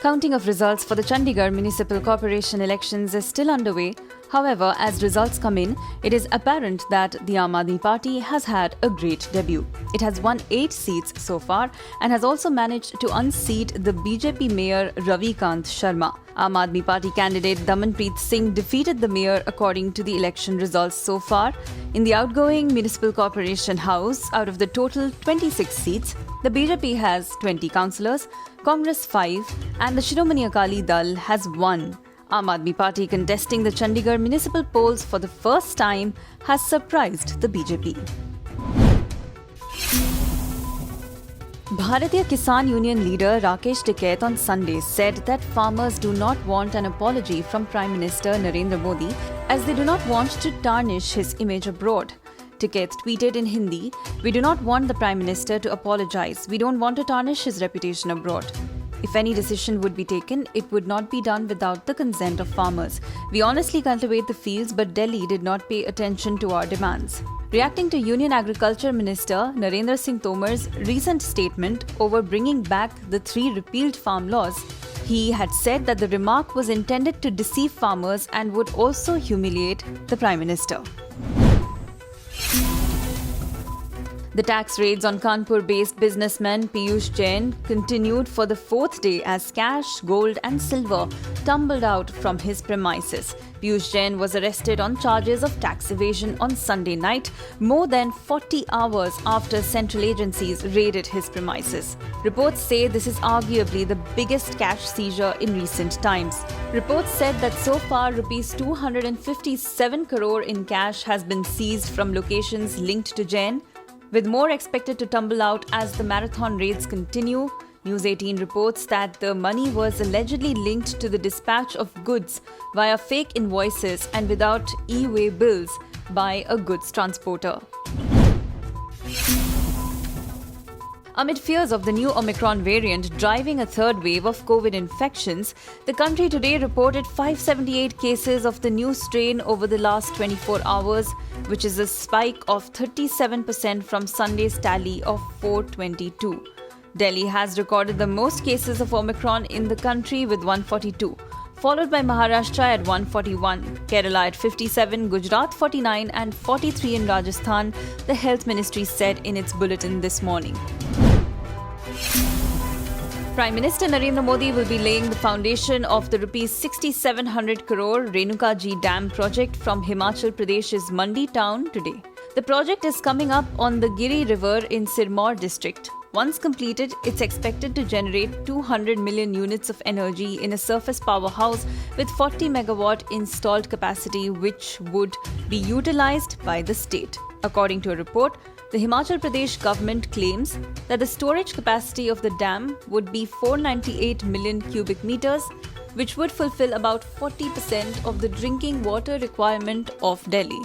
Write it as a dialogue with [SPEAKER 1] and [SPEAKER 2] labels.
[SPEAKER 1] Counting of results for the Chandigarh Municipal Corporation elections is still underway. However, as results come in, it is apparent that the Aam Aadmi Party has had a great debut. It has won 8 seats so far and has also managed to unseat the BJP Mayor Ravi Kant Sharma. Aam Aadmi Party candidate Damanpreet Singh defeated the mayor according to the election results so far. In the outgoing Municipal Corporation House, out of the total 26 seats, the BJP has 20 councillors, Congress 5 and the Shiromani Akali Dal has 1. Aam Aadmi Party contesting the Chandigarh municipal polls for the first time has surprised the BJP. Bharatiya Kisan Union leader Rakesh Tikait on Sunday said that farmers do not want an apology from Prime Minister Narendra Modi as they do not want to tarnish his image abroad. Tikait tweeted in Hindi, "We do not want the Prime Minister to apologize. We don't want to tarnish his reputation abroad. If any decision would be taken, it would not be done without the consent of farmers. We honestly cultivate the fields, but Delhi did not pay attention to our demands." Reacting to Union Agriculture Minister Narendra Singh Tomar's recent statement over bringing back the 3 repealed farm laws, he had said that the remark was intended to deceive farmers and would also humiliate the Prime Minister. The tax raids on Kanpur-based businessman Piyush Jain continued for the 4th day as cash, gold and silver tumbled out from his premises. Piyush Jain was arrested on charges of tax evasion on Sunday night, more than 40 hours after central agencies raided his premises. Reports say this is arguably the biggest cash seizure in recent times. Reports said that so far Rs 257 crore in cash has been seized from locations linked to Jain, with more expected to tumble out as the marathon raids continue. News 18 reports that the money was allegedly linked to the dispatch of goods via fake invoices and without e-way bills by a goods transporter. Amid fears of the new Omicron variant driving a third wave of COVID infections, the country today reported 578 cases of the new strain over the last 24 hours, which is a spike of 37% from Sunday's tally of 422. Delhi has recorded the most cases of Omicron in the country with 142, followed by Maharashtra at 141, Kerala at 57, Gujarat 49 and 43 in Rajasthan, the Health Ministry said in its bulletin this morning. Prime Minister Narendra Modi will be laying the foundation of the Rs 6,700 crore Renuka-ji Dam project from Himachal Pradesh's Mandi town today. The project is coming up on the Giri River in Sirmaur district. Once completed, it's expected to generate 200 million units of energy in a surface powerhouse with 40 megawatt installed capacity, which would be utilized by the state. According to a report, the Himachal Pradesh government claims that the storage capacity of the dam would be 498 million cubic meters, which would fulfill about 40% of the drinking water requirement of Delhi.